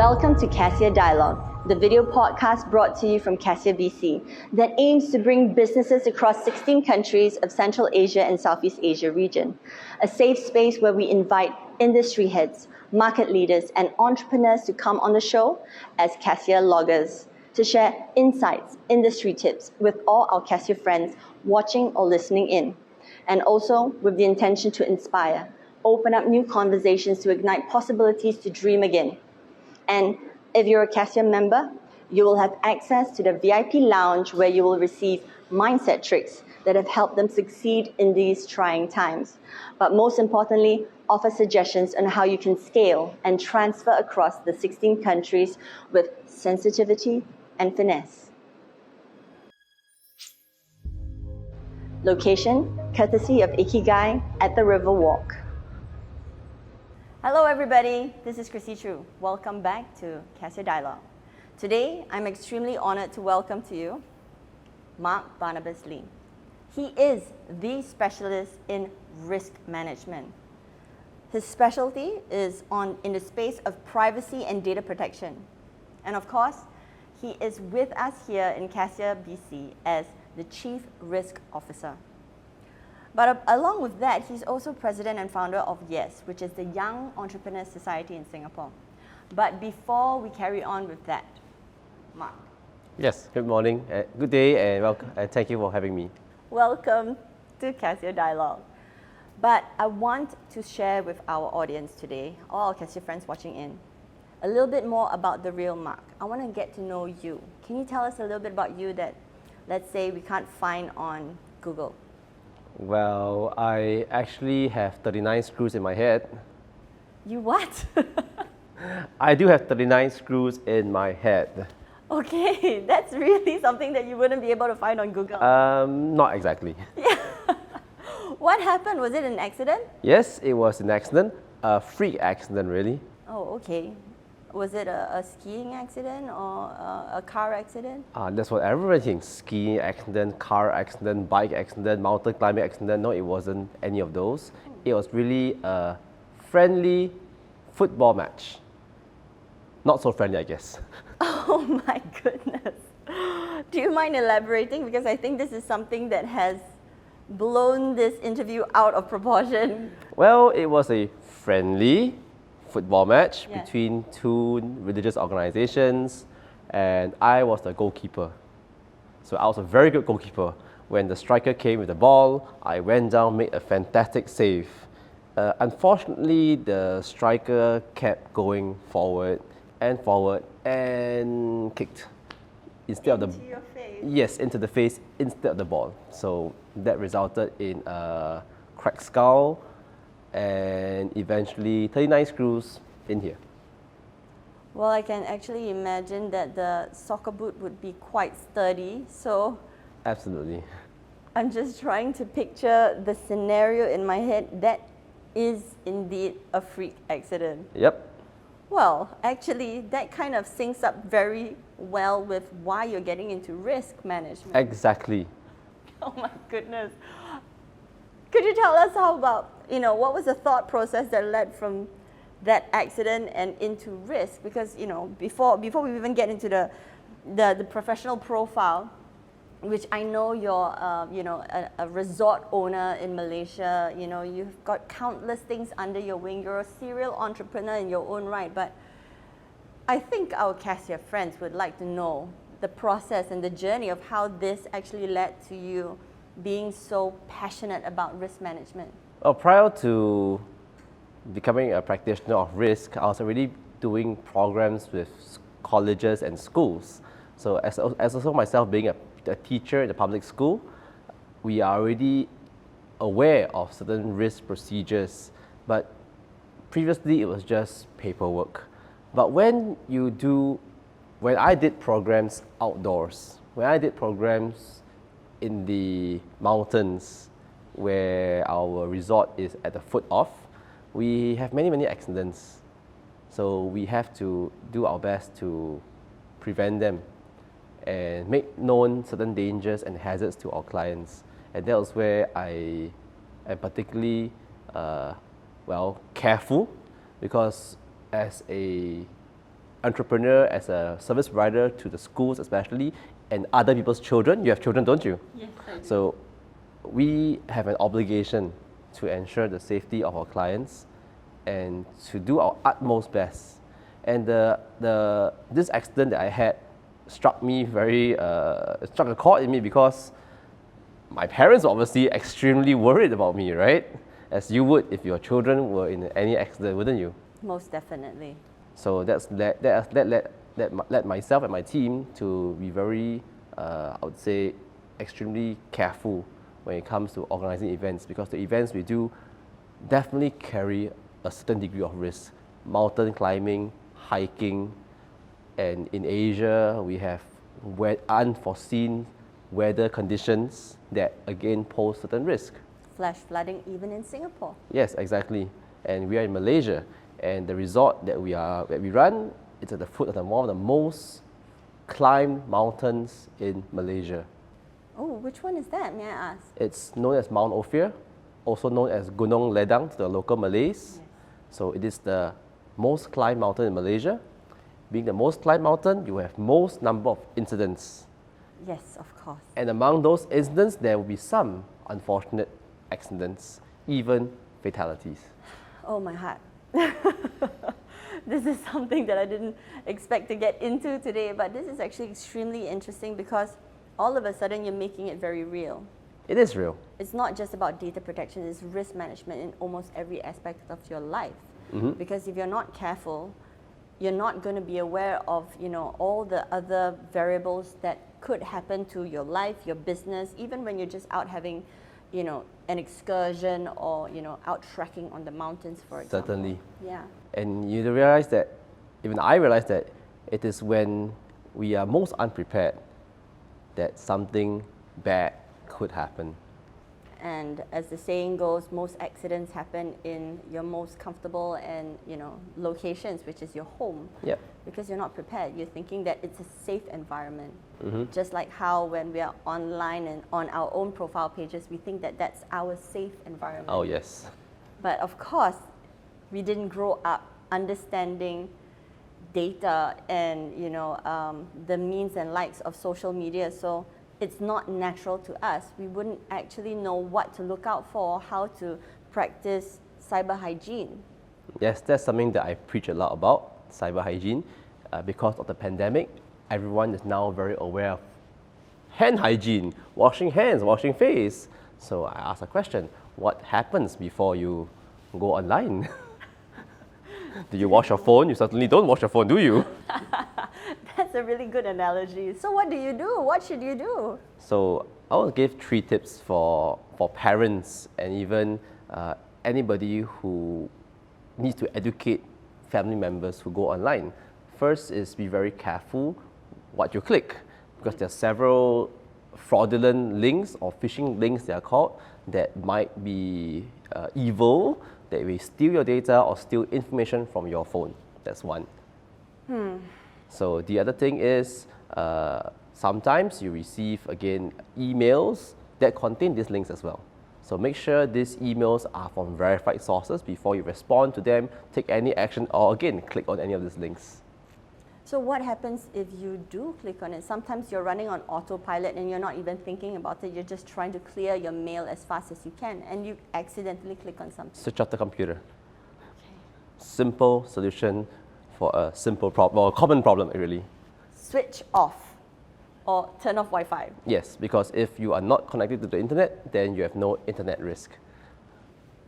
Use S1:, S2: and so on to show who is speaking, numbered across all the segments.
S1: Welcome to Cassia Dialogue, the video podcast brought to you from Cassia BC that aims to bring businesses across 16 countries of Central Asia and Southeast Asia region. A safe space where we invite industry heads, market leaders, and entrepreneurs to come on the show as Cassia loggers to share insights, industry tips with all our Cassia friends watching or listening in. And also with the intention to inspire, open up new conversations to ignite possibilities to dream again. And if you're a Cassia member, you will have access to the VIP lounge where you will receive mindset tricks that have helped them succeed in these trying times. But most importantly, offer suggestions on how you can scale and transfer across the 16 countries with sensitivity and finesse. Location, courtesy of Ikigai at the River Walk. Hello everybody, this is Chrissy Chu. Welcome back to Cassia Dialogue. Today, I'm extremely honored to welcome to you Mark Barnabas Lee. He is the specialist in risk management. His specialty is in the space of privacy and data protection. And of course, he is with us here in Cassia BC as the Chief Risk Officer. But along with that, he's also president and founder of YES, which is the Young Entrepreneurs Society in Singapore. But before we carry on with that, Mark.
S2: Yes, good morning, good day, and welcome, and thank you for having me.
S1: Welcome to Cassia Dialogue. But I want to share with our audience today, all our Cassia friends watching in, a little bit more about the real Mark. I want to get to know you. Can you tell us a little bit about you that, let's say, we can't find on Google?
S2: Well, I actually have 39 screws in my head.
S1: You what?
S2: I do have 39 screws in my head.
S1: Okay, that's really something that you wouldn't be able to find on Google.
S2: Not exactly.
S1: Yeah. What happened? Was it an accident?
S2: Yes, it was an accident, a freak accident really.
S1: Oh, okay. Was it a skiing accident or a car accident?
S2: That's what everyone thinks, skiing accident, car accident, bike accident, mountain climbing accident. No, it wasn't any of those. It was really a friendly football match. Not so friendly, I guess.
S1: Oh my goodness. Do you mind elaborating? Because I think this is something that has blown this interview out of proportion.
S2: Well, it was a friendly football match
S1: Yes.
S2: between two religious organizations, and I was the goalkeeper. So I was a very good goalkeeper. When the striker came with the ball, I went down, made a fantastic save. Unfortunately, the striker kept going forward and kicked instead of
S1: Into your face.
S2: Yes, into the face instead of the ball. So that resulted in a cracked skull and eventually 39 screws in here.
S1: Well, I can actually imagine that the soccer boot would be quite sturdy. So
S2: Absolutely.
S1: I'm just trying to picture the scenario in my head. That is indeed a freak accident.
S2: Yep.
S1: Well, actually, that kind of syncs up very well with why you're getting into risk management.
S2: Exactly.
S1: Oh my goodness. Could you tell us how about, what was the thought process that led from that accident and into risk? Because, before we even get into the professional profile, which I know you're, a resort owner in Malaysia, you've got countless things under your wing. You're a serial entrepreneur in your own right. But I think our Cassia friends would like to know the process and the journey of how this actually led to you being so passionate about risk management.
S2: Well, prior to becoming a practitioner of risk, I was already doing programs with colleges and schools. So as also myself being a teacher in the public school, we are already aware of certain risk procedures, but previously it was just paperwork. But when I did programs outdoors, when I did programs in the mountains where our resort is at the foot of, we have many accidents. So we have to do our best to prevent them and make known certain dangers and hazards to our clients. And that was where I am particularly careful, because as a entrepreneur, as a service provider to the schools especially, and other people's children. You have children, don't you?
S1: Yes, I do.
S2: So we have an obligation to ensure the safety of our clients and to do our utmost best. And this accident that I had struck a chord in me because my parents were obviously extremely worried about me, right? As you would if your children were in any accident, wouldn't you?
S1: Most definitely.
S2: So that led myself and my team to be very, I would say, extremely careful when it comes to organizing events, because the events we do definitely carry a certain degree of risk. Mountain climbing, hiking, and in Asia we have unforeseen weather conditions that again pose certain risk.
S1: Flash flooding even in Singapore.
S2: Yes, exactly. And we are in Malaysia, and the resort that we run, it's at the foot of one of the most climbed mountains in Malaysia.
S1: Oh, which one is that, may I ask?
S2: It's known as Mount Ophir, also known as Gunung Ledang to the local Malays.
S1: Yes.
S2: So it is the most climbed mountain in Malaysia. Being the most climbed mountain, you have most number of incidents.
S1: Yes, of course.
S2: And among those incidents, there will be some unfortunate accidents, even fatalities.
S1: Oh, my heart. This is something that I didn't expect to get into today, but this is actually extremely interesting because all of a sudden you're making it very real.
S2: It is real.
S1: It's not just about data protection, it's risk management in almost every aspect of your life. Because if you're not careful, you're not going to be aware of, all the other variables that could happen to your life, your business, even when you're just out having, an excursion or, out trekking on the mountains, for example.
S2: Certainly.
S1: Yeah.
S2: And you realize that, even I realize that it is when we are most unprepared that something bad could happen.
S1: And as the saying goes, most accidents happen in your most comfortable and locations, which is your home.
S2: Yep.
S1: Because you're not prepared. You're thinking that it's a safe environment. Just like how when we are online and on our own profile pages, we think that that's our safe environment.
S2: Oh yes.
S1: But of course, we didn't grow up understanding data and the means and likes of social media. So it's not natural to us. We wouldn't actually know what to look out for, how to practice cyber hygiene.
S2: Yes, that's something that I preach a lot about, cyber hygiene. Because of the pandemic, everyone is now very aware of hand hygiene, washing hands, washing face. So I ask a question, what happens before you go online? Do you wash your phone? You certainly don't wash your phone, do you?
S1: That's a really good analogy. So what do you do? What should you do?
S2: So I will give 3 tips for parents and even anybody who needs to educate family members who go online. First is be very careful what you click, because there are several fraudulent links or phishing links, they are called, that might be evil, that will steal your data or steal information from your phone. That's one. So the other thing is, sometimes you receive, again, emails that contain these links as well. So make sure these emails are from verified sources before you respond to them, take any action, or again, click on any of these links.
S1: So what happens if you do click on it? Sometimes you're running on autopilot and you're not even thinking about it. You're just trying to clear your mail as fast as you can and you accidentally click on something.
S2: Switch off the computer. Simple solution for a simple problem, or a common problem, really.
S1: Switch off or turn off Wi-Fi.
S2: Yes, because if you are not connected to the internet, then you have no internet risk.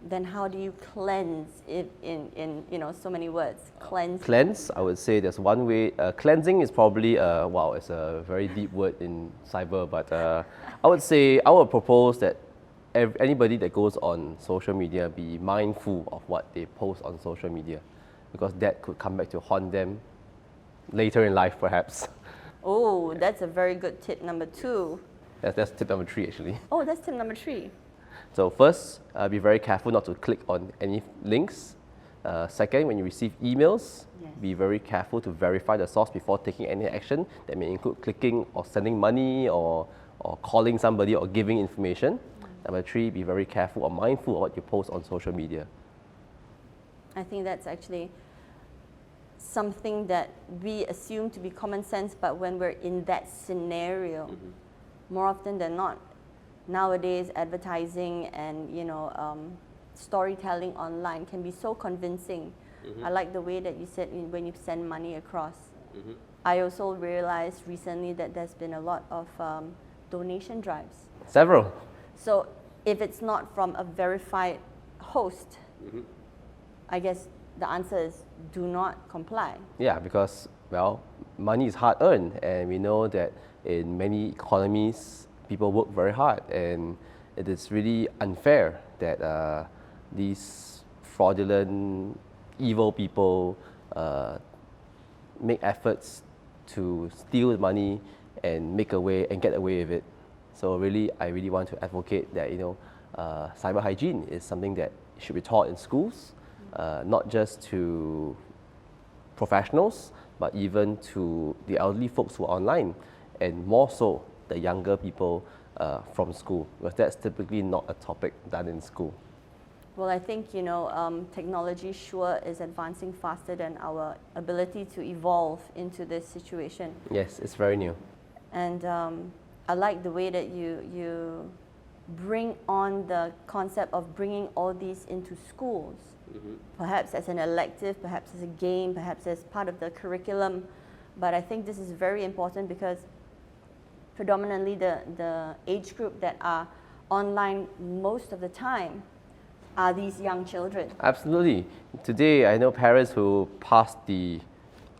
S1: Then how do you cleanse it in so many words?
S2: Cleanse, I would say there's one way. Cleansing is probably, it's a very deep word in cyber, but I would propose that anybody that goes on social media be mindful of what they post on social media, because that could come back to haunt them later in life, perhaps.
S1: Oh, that's a very good tip number 2.
S2: That's tip number 3, actually.
S1: Oh, that's tip number 3.
S2: So first, be very careful not to click on any links. Second, when you receive emails, be very careful to verify the source before taking any action. That may include clicking or sending money or calling somebody or giving information. Number 3, be very careful or mindful of what you post on social media.
S1: I think that's actually something that we assume to be common sense, but when we're in that scenario, more often than not, nowadays advertising and storytelling online can be so convincing. I like the way that you said when you send money across. I also realized recently that there's been a lot of donation drives.
S2: Several.
S1: So if it's not from a verified host, I guess the answer is do not comply.
S2: Yeah, because, well, money is hard earned, and we know that in many economies, people work very hard, and it is really unfair that these fraudulent, evil people make efforts to steal the money and make away and get away with it. So really, I really want to advocate that cyber hygiene is something that should be taught in schools, not just to professionals, but even to the elderly folks who are online, and more so the younger people from school, because that's typically not a topic done in school.
S1: Well, I think technology sure is advancing faster than our ability to evolve into this situation.
S2: Yes, it's very new.
S1: And I like the way that you bring on the concept of bringing all these into schools, perhaps as an elective, perhaps as a game, perhaps as part of the curriculum. But I think this is very important because predominantly the age group that are online most of the time are these young children.
S2: Absolutely. Today, I know parents who pass the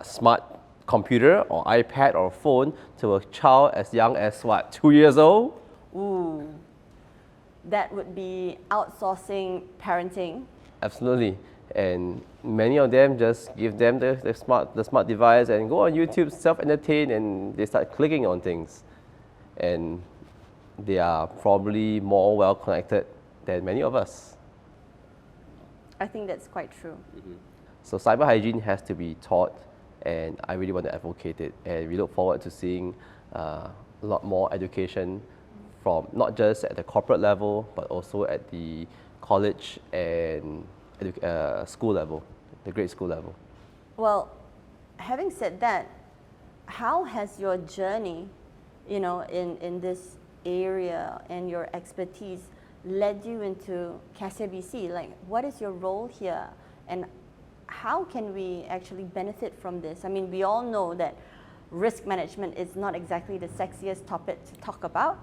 S2: smart computer or iPad or phone to a child as young as what, 2 years old?
S1: Ooh, that would be outsourcing parenting.
S2: Absolutely. And many of them just give them the smart device and go on YouTube, self-entertain, and they start clicking on things. And they are probably more well connected than many of us.
S1: I think that's quite true.
S2: So cyber hygiene has to be taught, and I really want to advocate it. And we look forward to seeing a lot more education from not just at the corporate level, but also at the college and school level, the grade school level.
S1: Well, having said that, how has your journey, in this area and your expertise led you into Cassia BC? Like, what is your role here, and how can we actually benefit from this? I mean, we all know that risk management is not exactly the sexiest topic to talk about,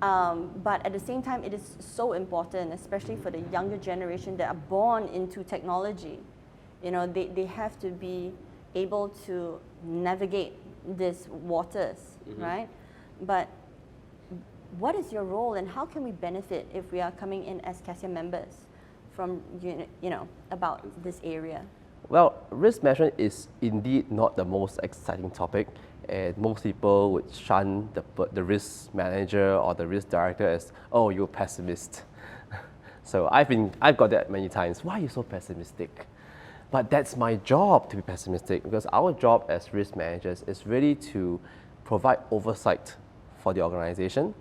S1: but at the same time, it is so important, especially for the younger generation that are born into technology. They have to be able to navigate these waters, right? But what is your role, and how can we benefit if we are coming in as Cassia members from about this area?
S2: Well, risk management is indeed not the most exciting topic, and most people would shun the risk manager or the risk director as, oh, you're pessimist. So I've got that many times. Why are you so pessimistic? But that's my job to be pessimistic, because our job as risk managers is really to provide oversight for the organization,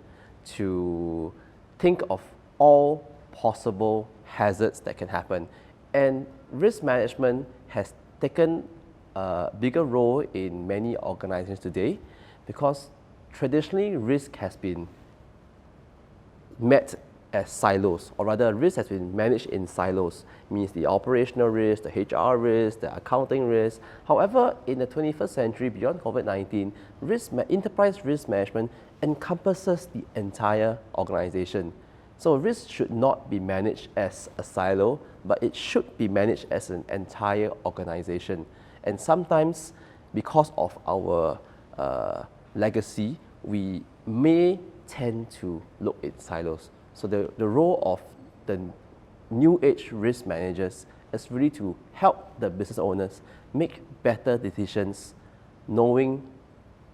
S2: to think of all possible hazards that can happen. And risk management has taken a bigger role in many organizations today, because traditionally risk has been met as silos, or rather risk has been managed in silos, means the operational risk, the HR risk, the accounting risk. However, in the 21st century, beyond COVID-19, enterprise risk management encompasses the entire organization. So risk should not be managed as a silo, but it should be managed as an entire organization. And sometimes, because of our legacy, we may tend to look in silos. So the role of the new age risk managers is really to help the business owners make better decisions, knowing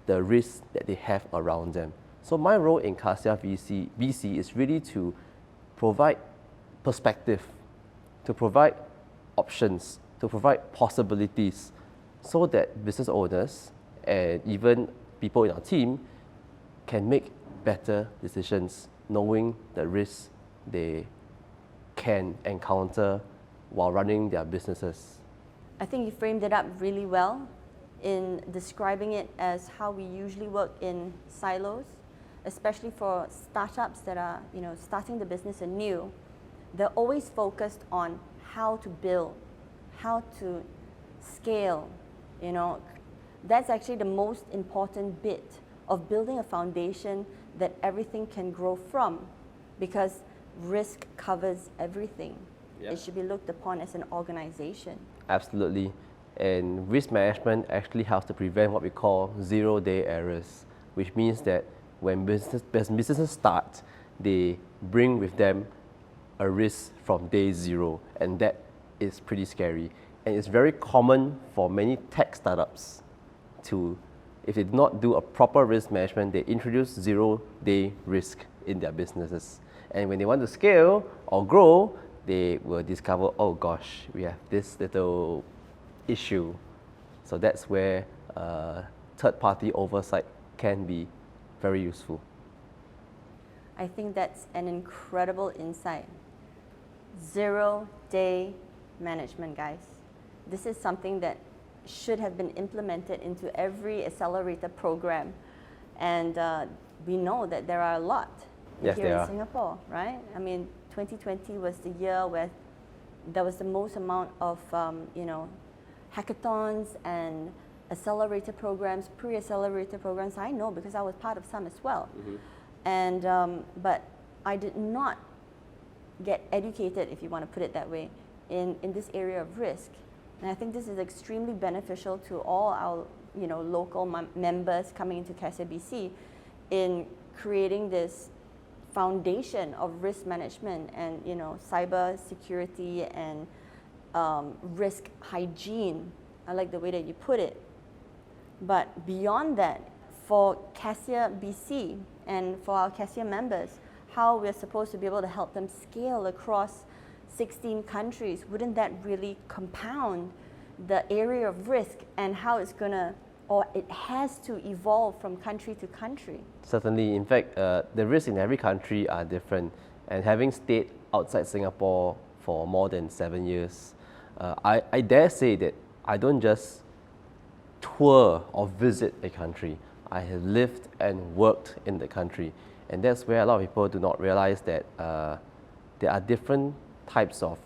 S2: the risks that they have around them. So my role in Cassia BC is really to provide perspective, to provide options, to provide possibilities, so that business owners and even people in our team can make better decisions, knowing the risks they can encounter while running their businesses.
S1: I think you framed it up really well in describing it as how we usually work in silos, especially for startups that are, starting the business anew. They're always focused on how to build, how to scale. That's actually the most important bit of building a foundation that everything can grow from, because risk covers everything.
S2: Yeah.
S1: It should be looked upon as an organization.
S2: Absolutely. And risk management actually helps to prevent what we call zero-day errors, which means that when businesses start, they bring with them a risk from day zero, and that is pretty scary. And it's very common for many tech startups to, if they do not do a proper risk management, they introduce zero-day risk in their businesses. And when they want to scale or grow, they will discover, oh gosh, we have this little issue. So that's where third-party oversight can be very useful.
S1: I think that's an incredible insight. Zero-day management, guys. This is something that should have been implemented into every accelerator program. And we know that there are a lot here in Singapore, right? I mean, 2020 was the year where there was the most amount of, hackathons and accelerator programs, pre-accelerator programs. I know because I was part of some as well. Mm-hmm. And but I did not get educated, if you want to put it that way, in this area of risk. And I think this is extremely beneficial to all our local members coming into KSBC in creating this foundation of risk management and cyber security and risk hygiene. I like the way that you put it. But beyond that, for Cassia BC and for our Cassia members, how we're supposed to be able to help them scale across 16 countries, wouldn't that really compound the area of risk and how it's going to, or it has to evolve from country to country? Certainly.
S2: In fact, the risks in every country are different. And having stayed outside Singapore for more than 7 years, I dare say that I don't just tour or visit a country. I have lived and worked in the country. And that's where a lot of people do not realize that there are different types of,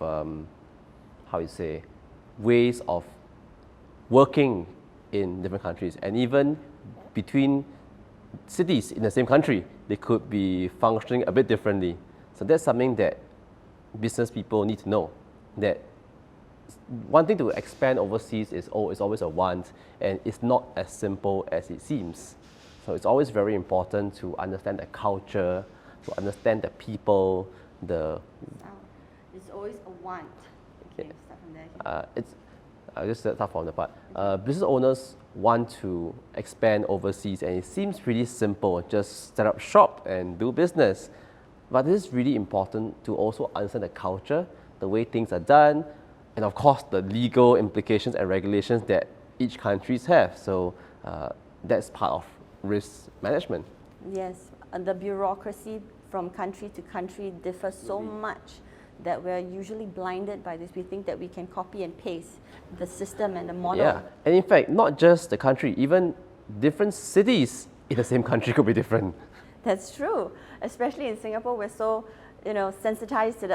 S2: ways of working in different countries. And even between cities in the same country, they could be functioning a bit differently. So that's something that business people need to know, that wanting to expand overseas is always a want, and it's not as simple as it seems. So it's always very important to understand the culture, to understand the people,
S1: It's always a want.
S2: Okay, just start from the part. Business owners want to expand overseas, and it seems pretty simple, just set up shop and do business. But it is really important to also understand the culture, the way things are done, and of course the legal implications and regulations that each countries have. So that's part of risk management.
S1: Yes, the bureaucracy from country to country differs so much that we're usually blinded by this. We think that we can copy and paste the system and the model.
S2: Yeah, and in fact, not just the country, even different cities in the same country could be different.
S1: That's true. Especially in Singapore, we're so, sensitized to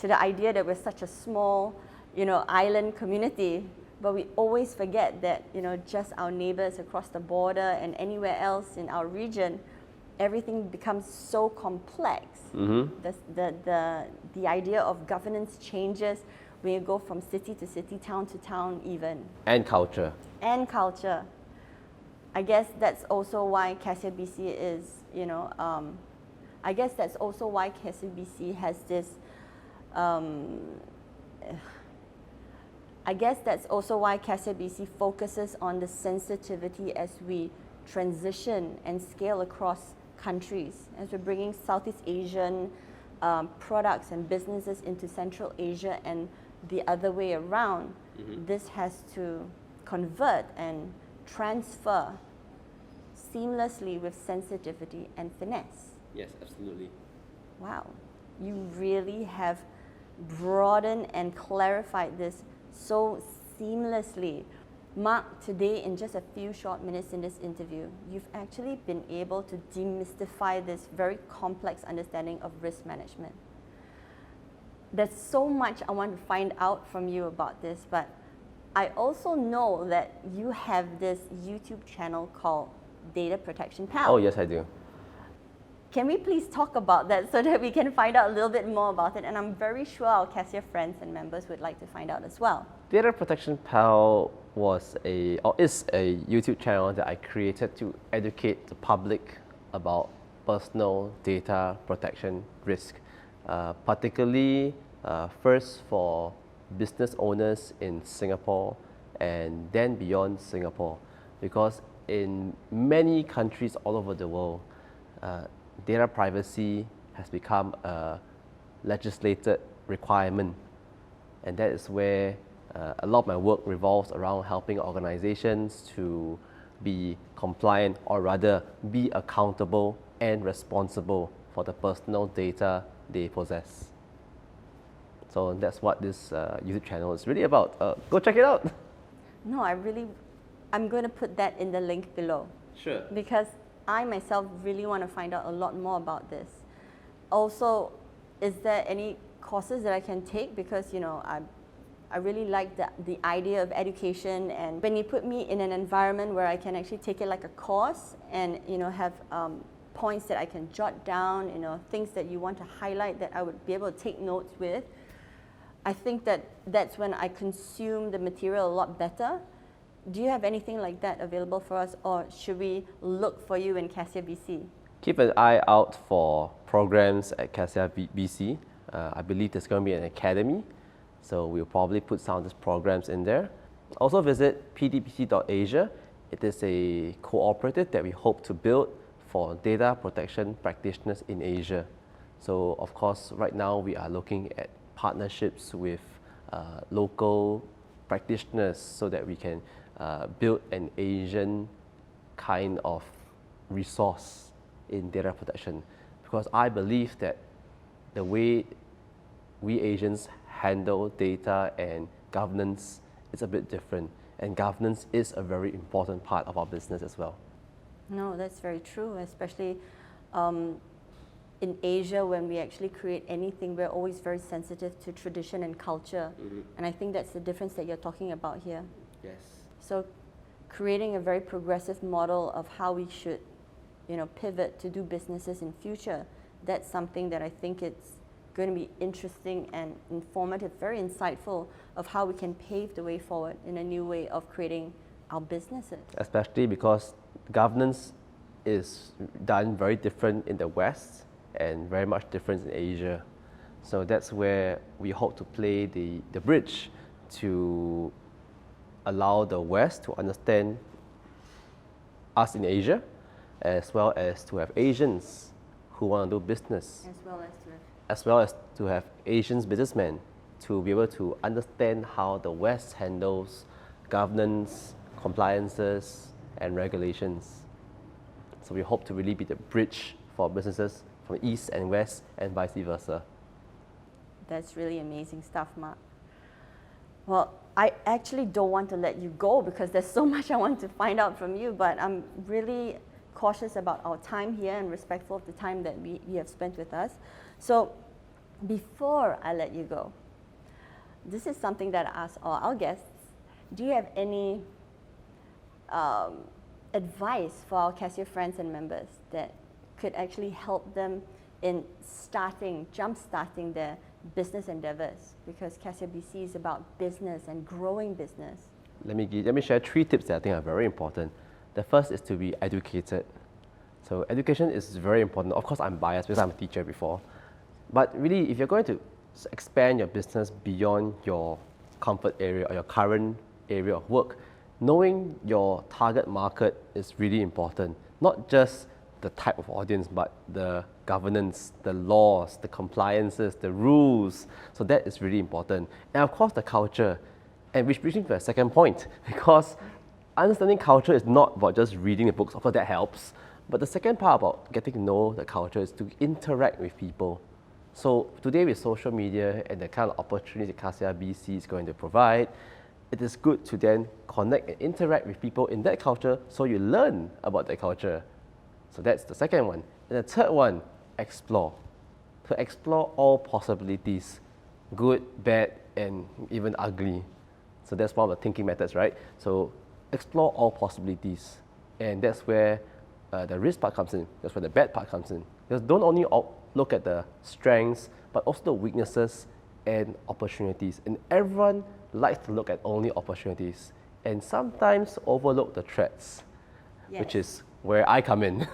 S1: the idea that we're such a small, island community. But we always forget that, just our neighbors across the border and anywhere else in our region, everything becomes so complex. Mm-hmm. The idea of governance changes when you go from city to city, town to town even.
S2: And culture.
S1: And culture. I guess that's also why Cassia BC is, I guess that's also why Cassia BC has this, I guess that's also why Cassia BC focuses on the sensitivity as we transition and scale across countries, as we're bringing Southeast Asian products and businesses into Central Asia and the other way around. Mm-hmm. This has to convert and transfer seamlessly with sensitivity and finesse.
S2: Yes, absolutely.
S1: Wow, you really have broadened and clarified this so seamlessly. Mark, today in just a few short minutes in this interview, you've actually been able to demystify this very complex understanding of risk management. There's so much I want to find out from you about this, but I also know that you have this YouTube channel called Data Protection Pal.
S2: Oh, yes, I do.
S1: Can we please talk about that so that we can find out a little bit more about it? And I'm very sure our Cassia friends and members would like to find out as well.
S2: Data Protection Pal is a YouTube channel that I created to educate the public about personal data protection risk, particularly first for business owners in Singapore and then beyond Singapore, because in many countries all over the world, data privacy has become a legislated requirement, and that is where a lot of my work revolves around helping organizations to be compliant, or rather be accountable and responsible for the personal data they possess. So that's what this YouTube channel is really about. Go check it out.
S1: No, I'm going to put that in the link below.
S2: Sure.
S1: Because I myself really want to find out a lot more about this. Also, is there any courses that I can take? Because, you know, I really like the idea of education, and when you put me in an environment where I can actually take it like a course and, you know, have points that I can jot down, you know, things that you want to highlight that I would be able to take notes with, I think that's when I consume the material a lot better. Do you have anything like that available for us, or should we look for you in Cassia BC?
S2: Keep an eye out for programs at Cassia BC. I believe there's going to be an academy, so we'll probably put some of these programs in there. Also visit pdpc.asia. It is a cooperative that we hope to build for data protection practitioners in Asia. So of course, right now we are looking at partnerships with local practitioners so that we can build an Asian kind of resource in data protection. Because I believe that the way we Asians handle data and governance is a bit different, and governance is a very important part of our business as well.
S1: No, that's very true, especially in Asia, when we actually create anything, we're always very sensitive to tradition and culture. Mm-hmm. And I think that's the difference that you're talking about here.
S2: Yes.
S1: So creating a very progressive model of how we should, you know, pivot to do businesses in future, that's something that I think it's going to be interesting and informative, very insightful of how we can pave the way forward in a new way of creating our businesses.
S2: Especially because governance is done very different in the West and very much different in Asia. So that's where we hope to play the bridge to allow the West to understand us in Asia, as well as to have Asians who want to do business. As well as to have Asian businessmen to be able to understand how the West handles governance, compliances, and regulations. So we hope to really be the bridge for businesses from East and West and vice versa.
S1: That's really amazing stuff, Mark. Well, I actually don't want to let you go because there's so much I want to find out from you, but I'm really cautious about our time here and respectful of the time that you have spent with us. So before I let you go, this is something that I ask all our guests. Do you have any advice for our Cassia friends and members that could actually help them in jump-starting their business endeavors? Because Cassia BC is about business and growing business.
S2: Let me share 3 tips that I think are very important. The first is to be educated. So education is very important. Of course, I'm biased because I'm a teacher before. But really, if you're going to expand your business beyond your comfort area or your current area of work, knowing your target market is really important. Not just the type of audience, but the governance, the laws, the compliances, the rules. So that is really important. And of course, the culture. And which brings me to a second point, because understanding culture is not about just reading the books. Of course, that helps. But the second part about getting to know the culture is to interact with people. So today with social media and the kind of opportunities that Cassia BC is going to provide, it is good to then connect and interact with people in that culture so you learn about that culture. So that's the second one. And the third one, explore. To explore all possibilities, good, bad, and even ugly. So that's one of the thinking methods, right? So explore all possibilities. And that's where the risk part comes in. That's where the bad part comes in. Because don't only look at the strengths, but also the weaknesses and opportunities. And everyone likes to look at only opportunities and sometimes overlook the threats, which is where I come in,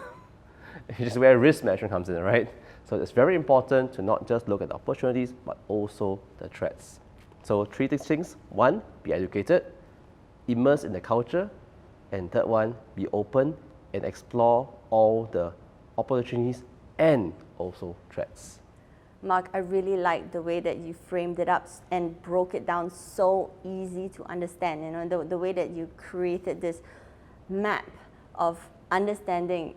S2: which is where risk management comes in, right? So it's very important to not just look at the opportunities, but also the threats. So three things. One, be educated, immerse in the culture, and third one, be open and explore all the opportunities and also threats.
S1: Mark, I really like the way that you framed it up and broke it down so easy to understand. You know, the way that you created this map of understanding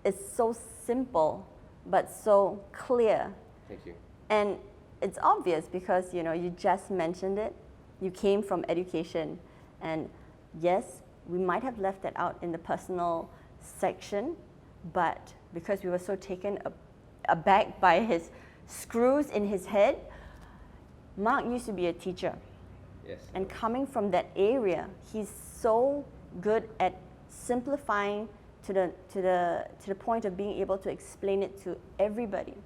S1: is so simple, but so clear.
S2: Thank you.
S1: And it's obvious because, you know, you just mentioned it. You came from education. And yes, we might have left that out in the personal section, but because we were so taken aback by his screws in his head, Mark used to be a teacher.
S2: Yes.
S1: And coming from that area, he's so good at simplifying to the point of being able to explain it to everybody,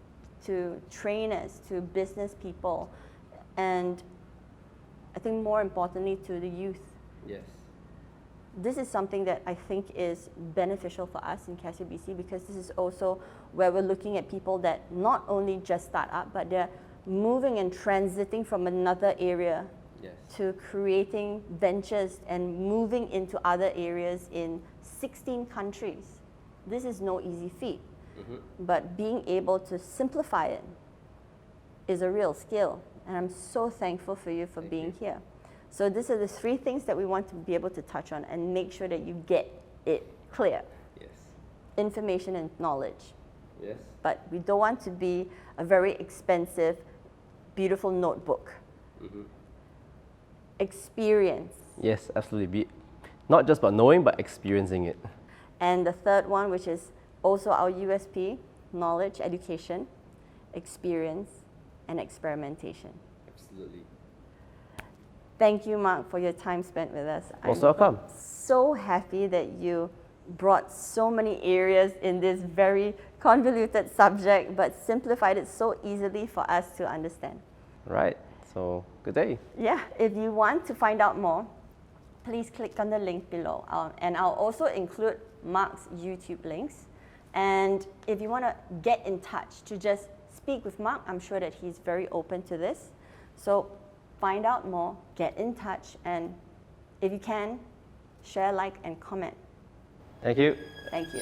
S1: to trainers, to business people, and I think more importantly to the youth.
S2: Yes.
S1: This is something that I think is beneficial for us in Cassia BC because this is also where we're looking at people that not only just start up, but they're moving and transiting from another area to creating ventures and moving into other areas in 16 countries. This is no easy feat, but being able to simplify it is a real skill. And I'm so thankful for you for being here. So these are the three things that we want to be able to touch on and make sure that you get it clear.
S2: Yes.
S1: Information and knowledge.
S2: Yes.
S1: But we don't want to be a very expensive, beautiful notebook. Experience.
S2: Yes, absolutely. Not just about knowing, but experiencing it.
S1: And the third one, which is also our USP, knowledge, education, experience, and experimentation.
S2: Absolutely.
S1: Thank you, Mark, for your time spent with us.
S2: Most welcome.
S1: So happy that you brought so many areas in this very convoluted subject, but simplified it so easily for us to understand.
S2: Right. So, good day.
S1: Yeah, if you want to find out more, please click on the link below. And I'll also include Mark's YouTube links. And if you want to get in touch to just speak with Mark, I'm sure that he's very open to this. So find out more, get in touch, and if you can, share, like, and comment.
S2: Thank you.
S1: Thank you.